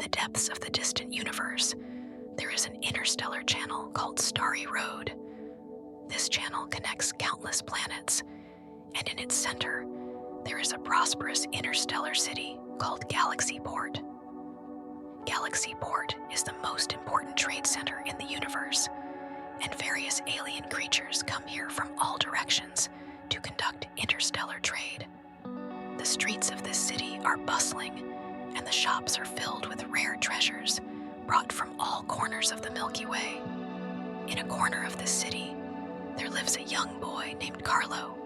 the depths of the distant universe, there is an interstellar channel called Starry Road. This channel connects countless planets, and in its center, there is a prosperous interstellar city called Galaxy Port. Galaxy Port is the most important trade center in the universe, and various alien creatures come here from all directions to conduct interstellar trade. The streets of this city are bustling, and the shops are filled with rare treasures brought from all corners of the Milky Way. In a corner of this city, there lives a young boy named Carlo.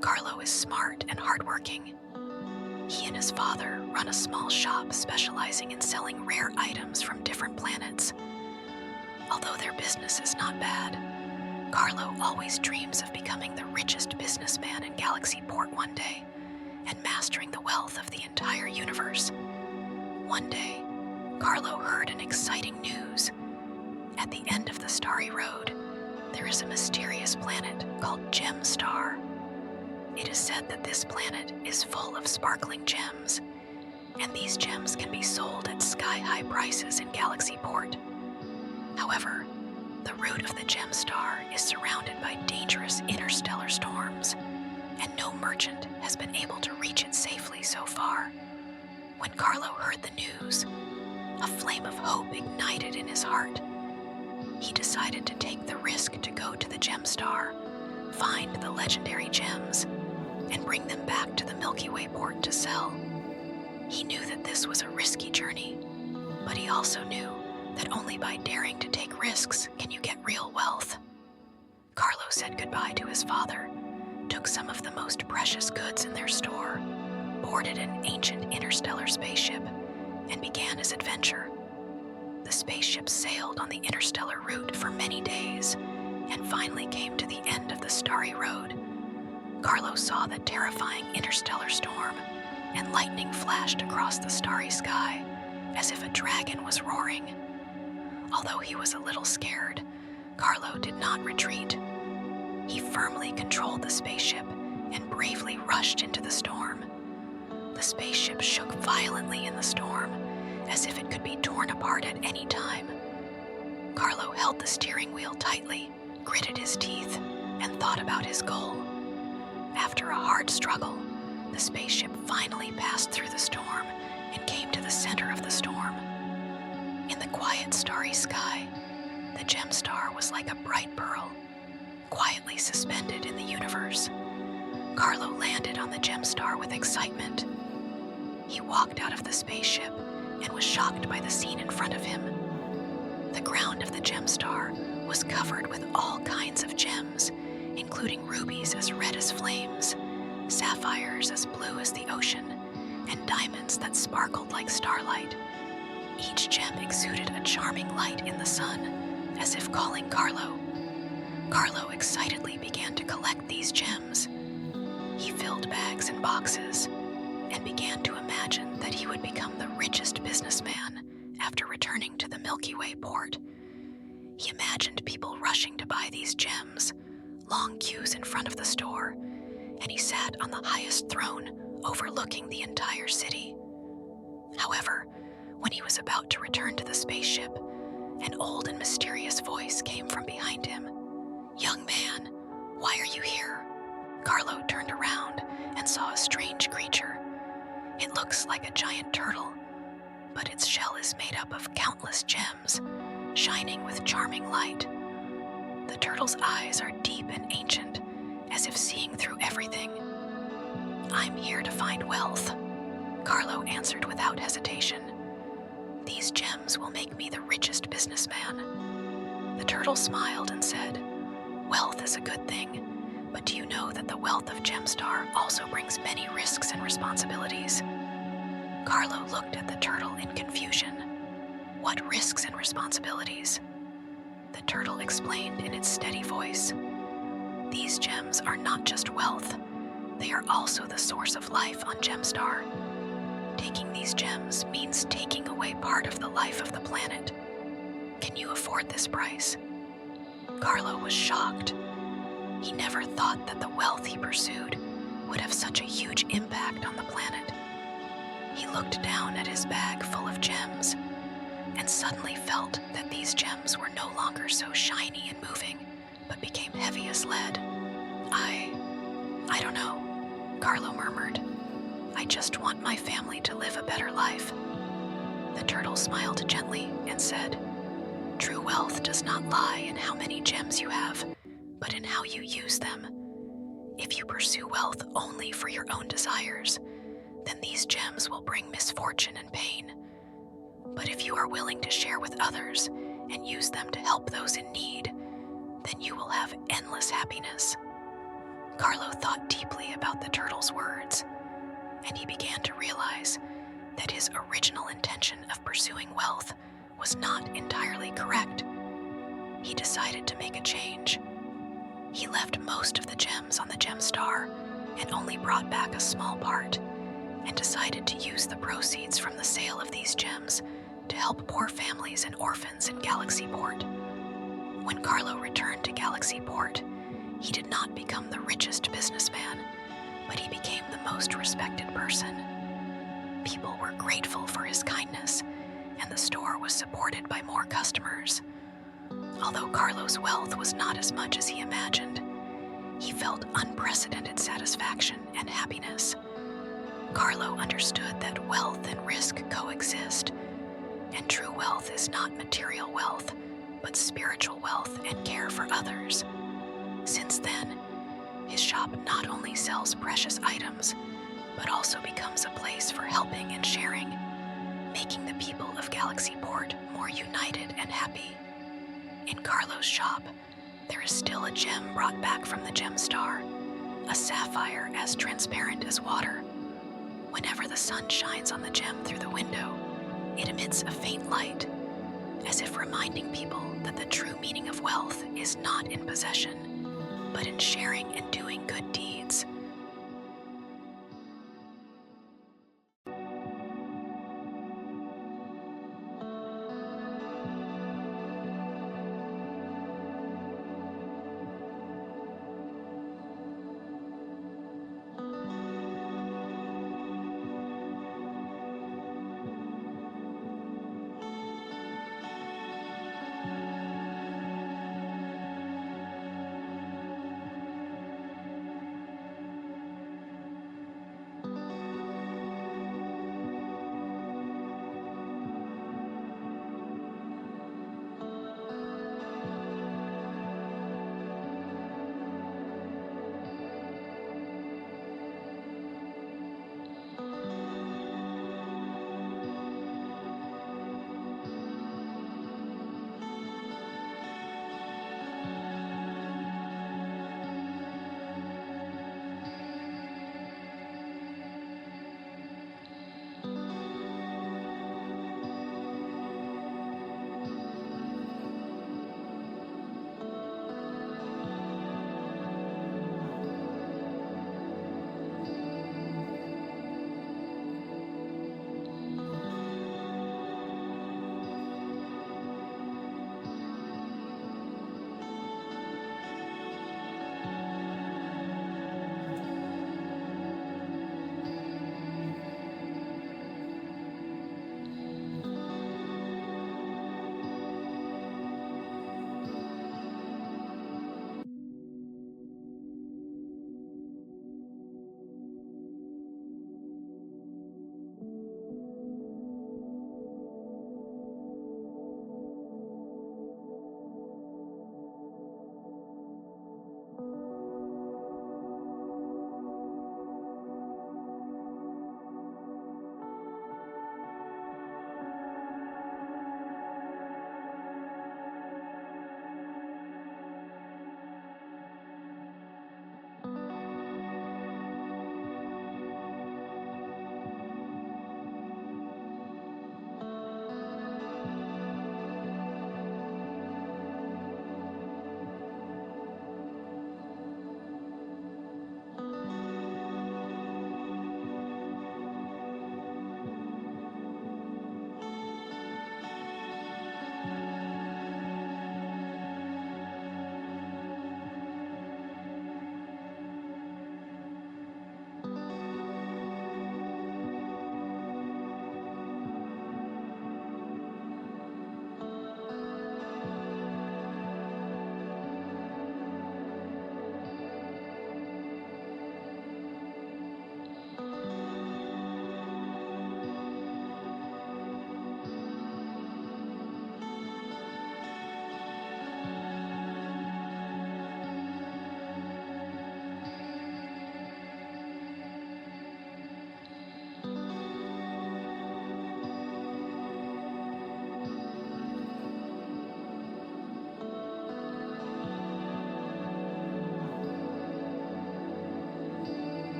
Carlo is smart and hardworking. He and his father run a small shop specializing in selling rare items from different planets. Although their business is not bad, Carlo always dreams of becoming the richest businessman in Galaxy Port one day and mastering the wealth of the entire universe. One day, Carlo heard an exciting news. At the end of the Starry Road, there is a mysterious planet called Gem Star. It is said that this planet is full of sparkling gems, and these gems can be sold at sky-high prices in Galaxy Port. However, the route of the Gem Star is surrounded by dangerous interstellar storms, and no merchant has been able to reach it safely so far. When Carlo heard the news, a flame of hope ignited in his heart. He decided to take the risk to go to the Gem Star, find the legendary gems, and bring them back to the Milky Way port to sell. He knew that this was a risky journey, but he also knew that only by daring to take risks can you get real wealth. Carlo said goodbye to his father, took some of the most precious goods in their store, boarded an ancient interstellar spaceship, and began his adventure. The spaceship sailed on the interstellar route for many days and finally came to the end of the Starry Road. Carlo saw the terrifying interstellar storm, and lightning flashed across the starry sky as if a dragon was roaring. Although he was a little scared, Carlo did not retreat. He firmly controlled the spaceship and bravely rushed into the storm. The spaceship shook violently in the storm, as if it could be torn apart at any time. Carlo held the steering wheel tightly, gritted his teeth, and thought about his goal. After a hard struggle, the spaceship finally passed through the storm and came to the center of the storm. In the quiet, starry sky, the Gem Star was like a bright pearl, quietly suspended in the universe. Carlo landed on the Gem Star with excitement. He walked out of the spaceship and was shocked by the scene in front of him. The ground of the Gem Star was covered with all kinds of gems, including rubies as red as flames, sapphires as blue as the ocean, and diamonds that sparkled like starlight. Each gem exuded a charming light in the sun, as if calling Carlo. Carlo excitedly began to collect these gems. He filled bags and boxes, and began to imagine that he would become the richest businessman after returning to the Milky Way port. He imagined people rushing to buy these gems, long queues in front of the store, and he sat on the highest throne overlooking the entire city. However, when he was about to return to the spaceship, an old and mysterious voice came from behind him. "Young man, why are you here?" Carlo turned around and saw a strange creature. It looks like a giant turtle, but its shell is made up of countless gems, shining with charming light. The turtle's eyes are deep and ancient, as if seeing through everything. "I'm here to find wealth," Carlo answered without hesitation. "These gems will make me the richest businessman." The turtle smiled and said, "Wealth is a good thing, but do you know that the wealth of Gem Star also brings many risks and responsibilities?" Carlo looked at the turtle in confusion. "What risks and responsibilities?" The turtle explained in its steady voice. "These gems are not just wealth, they are also the source of life on Gem Star. Taking these gems means taking away part of the life of the planet. Can you afford this price?" Carlo was shocked. He never thought that the wealth he pursued would have such a huge impact on the planet. He looked down at his bag full of gems and suddenly felt that these gems were no longer so shiny and moving, but became heavy as lead. I don't know, Carlo murmured. I just want my family to live a better life. The turtle smiled gently and said, True wealth does not lie in how many gems you have, but in how you use them. If you pursue wealth only for your own desires, then these gems will bring misfortune and pain. But if you are willing to share with others and use them to help those in need, then you will have endless happiness. Carlo thought deeply about the turtle's words, and he began to realize that his original intention of pursuing wealth was not entirely correct. He decided to make a change. He left most of the gems on the gem star and only brought back a small part, and decided to use the proceeds from the sale of these gems to help poor families and orphans in Galaxy Port. When Carlo returned to Galaxy Port, he did not become the richest businessman, but he became the most respected person. People were grateful for his kindness, and the store was supported by more customers. Although Carlo's wealth was not as much as he imagined, he felt unprecedented satisfaction and happiness. Carlo understood that wealth and risk coexist, and true wealth is not material wealth, but spiritual wealth and care for others. Since then, his shop not only sells precious items, but also becomes a place for helping and sharing, making the people of Galaxy Port more united and happy. In Carlo's shop, there is still a gem brought back from the gem star, a sapphire as transparent as water. Whenever the sun shines on the gem through the window, it emits a faint light, as if reminding people that the true meaning of wealth is not in possession, but in sharing and doing good deeds.